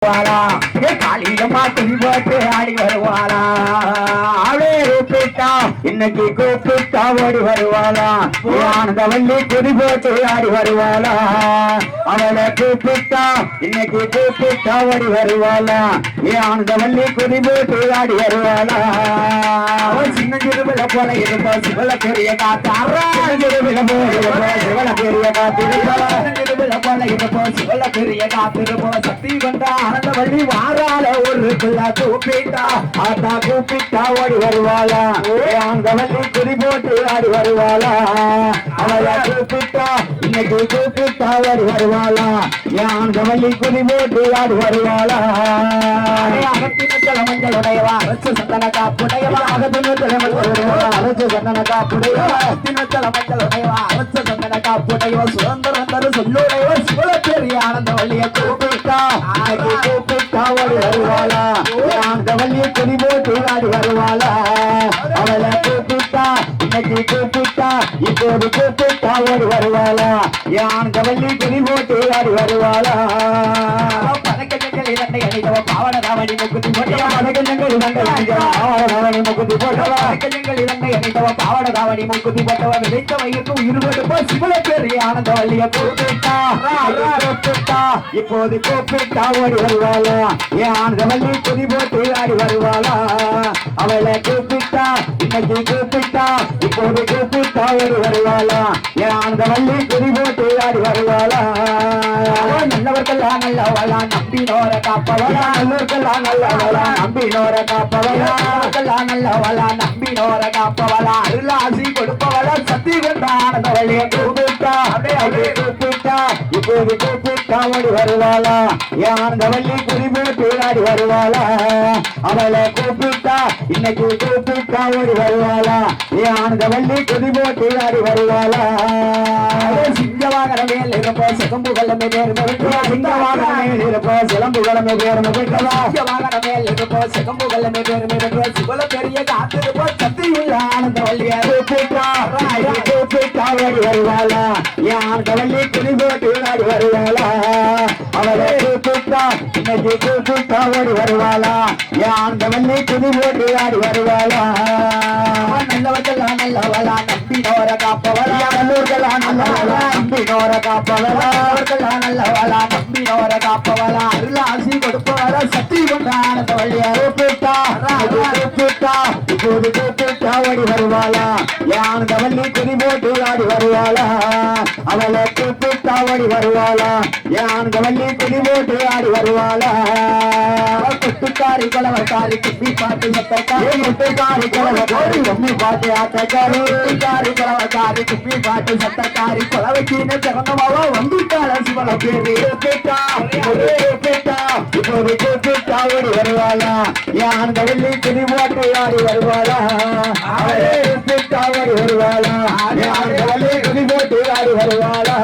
காளியம்மா துணி போட்டு ஆடி வருவாளா அவளே கூப்பிட்டா இன்னைக்கு கூப்பிட்டா ஓடி வருவாளா ஆனந்தவல்லி துணி போட்டு ஆடி வருவாளா அவளை கூப்பிட்டா இன்னைக்கு கூப்பிட்டா ஓடி வருவாளா ஆனந்தவல்லி துணி போட்டு ஆடி வருவாளா அவன் சின்ன சிறுவில போல இருப்பா சிவல பெரிய காத்தாரா சிறுவில போல சிவல பெரிய காத்திருப்பா சிறுவில போல இருப்பா சிவல பெரிய காத்திருப்பா சக்தி கொண்டா ஆனந்தவல்லி வாரால ஒரு பிள்ளை கூப்பிட்டா ஆத்தா கூப்பிட்டா ஓடி வருவாளா ஆனந்தவல்லி துணி போட்டு ஆடி வருவாளா அவளை கூப்பிட்டா இன்னைக்கு கூப்பிட்டா ஓடி வருவாளா ஆனந்தவல்லி துணி போட்டு ஆடி வருவாளா அகத்தினத்தல மஞ்சளுடையவா அரசு சந்தன காப்புடையவா அகத்தினத்தல மஞ்சளுடையவா அரசு சந்தன காப்புடையவா அகத்தினத்தல மஞ்சளுடையவா அரசு சந்தன காப்புடையவா சுதந்திரந்தரு சொல்லுடையவா சிவலப்பேரிய ஆனந்தவல்லியை கூப்பிட்டா கூப்பிட்டா ஓடி வருவாளா ஆனந்தவல்லியை துணி போட்டு ஆடி வருவாளா அவளை கூப்பிட்டா இன்னைக்கு கூப்பிட்டா இப்போது கூப்பிட்டா ஓடி வருவாளா ஆனந்தவல்லி துணி போட்டு ஆடி வருவாளா பாவனதாவணி முக்குத்தி போட்டவா பாவனதாவணி முக்குத்தி போட்டவா விளைத்த வயிற்று இருபது சிவலப்பேரிய ஆனந்தவல்லியை கூப்பிட்டா இப்போது கூப்பிட்டா ஓடி வருவாளா ஆனந்தவல்லி துணி போட்டு ஆடி வருவாளா அவளை கூப்பிட்டா இன்னைக்கு கூப்பிட்டா இப்போது கூப்பிட்டா ஓடி வருவாளா ஆனந்தவல்லி துணி போட்டு ஆடி வருவாளா நல்லவர்கள் நல்லவளா நம்பினோர காப்பவளா நல்லவர்கள் நல்லவளா நம்பினோர காப்பவளா நல்லவளா நம்பினோர காப்பவளா அருளாசி கொடுப்பவளா சக்தி கொண்ட ஆனந்தவல்லியை கூப்பிட்டா கூப்பிட்டா இப்போது கூப்பிட்டா ஓடி வருவாளா ஆனந்தவல்லி துணி போட்டு ஆடி வருவாளா அவளை கூப்பிட்டா இன்னைக்கு கூப்பிட்டா ஓடி வருவாளா ஆனந்தவல்லி துணி போட்டு ஆடி வருவாளா சிங்கவாகர மேல் இருப்போ சிகம்புகளமே சிங்கவாகர மேல் இருப்போ சிலம்புகளமே சிங்கவாகர மேல் இருப்போ சிகம்புகளமே சிவல பெரிய காத்திருப்போ சக்தியுள்ள ஆனந்தவல்லியை கூப்பிட்டா கூப்பிட்டா ஓடி வருவாளா ஆனந்தவல்லி துணி போட்டு ஆடி வருவாளா அவளை கூப்பிட்டா இன்னைக்கு கூப்பிட்டா ஓடி வருவாளா ஆனந்தவல்லி துணி போட்டு ஆடி வருவாளா நல்லவர்களா நல்லவளா நம்பினோர காப்பவளா நல்லவர்களா நல்லவளா நம்பினோர காப்பவளா நல்லவளா நம்பினோர காப்பவளா அருளாசி கொடுப்பவளா சக்தி கொண்ட ஆனந்தவல்லியை கூப்பிட்டா கூப்பிட்டா இப்போது கூப்பிட்டா ஓடி வருவாளா ஆனந்தவல்லி துணி போட்டு ஆடி வருவாளா அவளை கூப்பிட்டா ஓடி வருவாளா ஆனந்தவல்லி துணி போட்டு ஆடி வருவாளா குட்டுக்காரி கலவக்காரி குப்பி பாட்டு சத்தக்காரி முட்டுக்காரி கலவக்காரி கும்மி பாட்டு ஆட்டக்காரி குட்டுக்காரி கலவக்காரி குப்பி பாட்டு சத்தக்காரி கொலவைக்கின சிறந்தமாவா வந்துட்டாள சிவல பேரு கூப்பிட்டா கூப்பிட்டா இப்போது கூப்பிட்டா ஓடி வருவாளா ஆனந்தவல்லி துணி போட்டு ஆடி வருவாளா அவளே கூப்பிட்டா ஓடி வருவாளா ஆனந்தவல்லி துணி போட்டு ஆடி வருவாளா